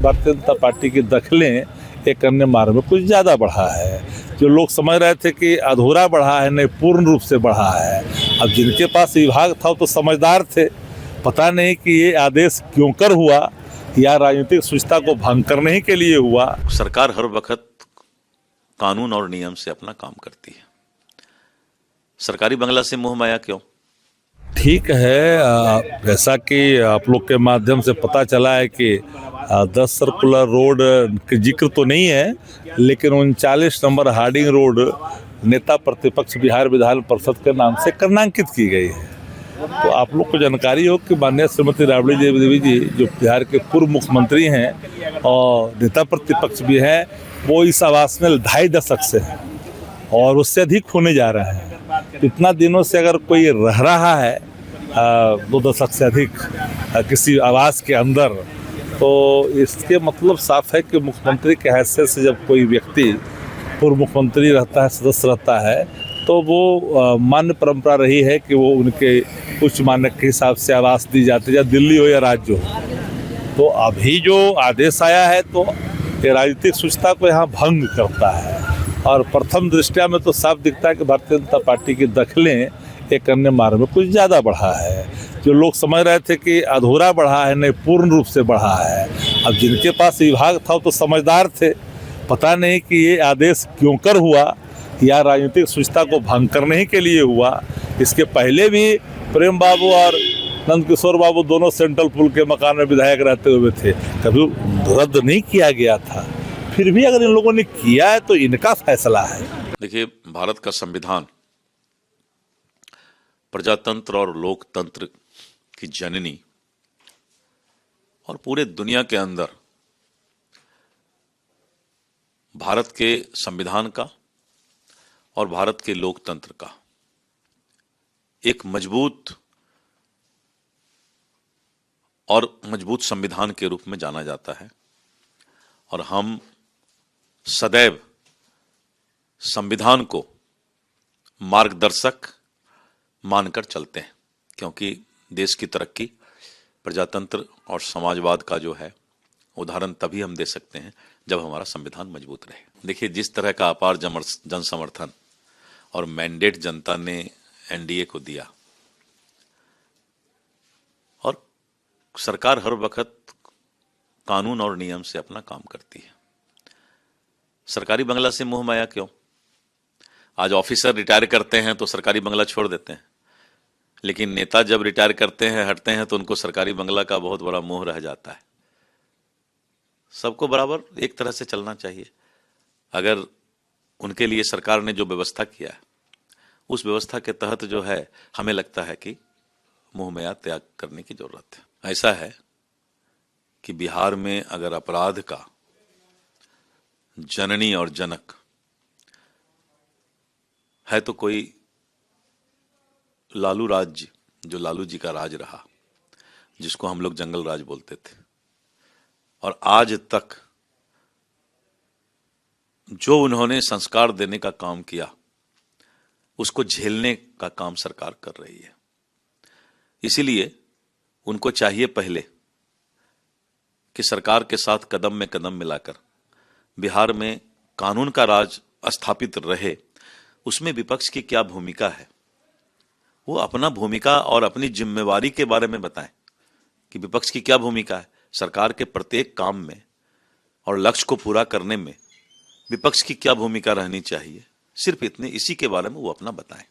Bharatiya Janata party की दखलें एक अन्य मार्ग में कुछ ज़्यादा बढ़ा है। जो लोग समझ रहे थे कि अधूरा बढ़ा है, नहीं पूर्ण रूप से बढ़ा है। अब जिनके पास विभाग था वो तो समझदार थे, पता नहीं कि ये आदेश क्यों कर हुआ या राजनीतिक शुचिता को भंग करने ही के लिए हुआ। सरकार हर वक्त कानून और नियम से अपना काम करती है। सरकारी बंगला से मोह माया क्यों? ठीक है, जैसा कि आप लोग के माध्यम से पता चला है कि 10 सर्कुलर रोड का जिक्र तो नहीं है, लेकिन 39 नंबर हार्डिंग रोड नेता प्रतिपक्ष बिहार विधान परिषद के नाम से कर्णांकित की गई है। तो आप लोग को जानकारी हो कि माननीय श्रीमती राबड़ी देवी जी जो बिहार के पूर्व मुख्यमंत्री हैं और नेता प्रतिपक्ष भी हैं, वो इस आवास में 2.5 दशक से हैं और उससे अधिक होने जा रहे हैं। इतना दिनों से अगर कोई रह रहा है 2 दशक से अधिक किसी आवास के अंदर, तो इसके मतलब साफ है कि मुख्यमंत्री के हैसियत से जब कोई व्यक्ति पूर्व मुख्यमंत्री रहता है, सदस्य रहता है, तो वो मान्य परंपरा रही है कि वो उनके उच्च मानक के हिसाब से आवास दी जाती है, या दिल्ली हो या राज्य हो। तो अभी जो आदेश आया है तो ये राजनीतिक शुचिता को यहाँ भंग करता है और प्रथम दृष्टया में तो साफ दिखता है कि भारतीय जनता पार्टी की दखलें एक अन्य मार्ग में कुछ ज़्यादा बढ़ा है। जो लोग समझ रहे थे कि अधूरा बढ़ा है, नहीं पूर्ण रूप से बढ़ा है। अब जिनके पास विभाग था वो तो समझदार थे, पता नहीं कि ये आदेश क्यों कर हुआ या राजनीतिक शुचिता को भंग करने ही के लिए हुआ। इसके पहले भी प्रेम बाबू और नंदकिशोर बाबू दोनों सेंट्रल पुल के मकान में विधायक रहते हुए थे, कभी रद्द नहीं किया गया था। फिर भी अगर इन लोगों ने किया है तो इनका फैसला है। देखिए, भारत का संविधान प्रजातंत्र और लोकतंत्र की जननी और पूरे दुनिया के अंदर भारत के संविधान का और भारत के लोकतंत्र का एक मजबूत संविधान के रूप में जाना जाता है और हम सदैव संविधान को मार्गदर्शक मानकर चलते हैं, क्योंकि देश की तरक्की प्रजातंत्र और समाजवाद का जो है उदाहरण तभी हम दे सकते हैं जब हमारा संविधान मजबूत रहे। देखिए, जिस तरह का अपार जन समर्थन और मैंडेट जनता ने एनडीए को दिया और सरकार हर वक्त कानून और नियम से अपना काम करती है। सरकारी बंगला से मोह माया क्यों? आज ऑफिसर रिटायर करते हैं तो सरकारी बंगला छोड़ देते हैं, लेकिन नेता जब रिटायर करते हैं, हटते हैं, तो उनको सरकारी बंगला का बहुत बड़ा मोह रह जाता है। सबको बराबर एक तरह से चलना चाहिए। अगर उनके लिए सरकार ने जो व्यवस्था किया है उस व्यवस्था के तहत जो है हमें लगता है कि मोह माया त्याग करने की जरूरत है। ऐसा है कि बिहार में अगर अपराध का जननी और जनक है तो कोई लालू राज, जो लालू जी का राज रहा, जिसको हम लोग जंगल राज बोलते थे, और आज तक जो उन्होंने संस्कार देने का काम किया उसको झेलने का काम सरकार कर रही है। इसीलिए उनको चाहिए पहले कि सरकार के साथ कदम में कदम मिलाकर बिहार में कानून का राज स्थापित रहे। उसमें विपक्ष की क्या भूमिका है, वो अपना भूमिका और अपनी जिम्मेवारी के बारे में बताएं कि विपक्ष की क्या भूमिका है। सरकार के प्रत्येक काम में और लक्ष्य को पूरा करने में विपक्ष की क्या भूमिका रहनी चाहिए, सिर्फ इसी के बारे में वो अपना बताएं।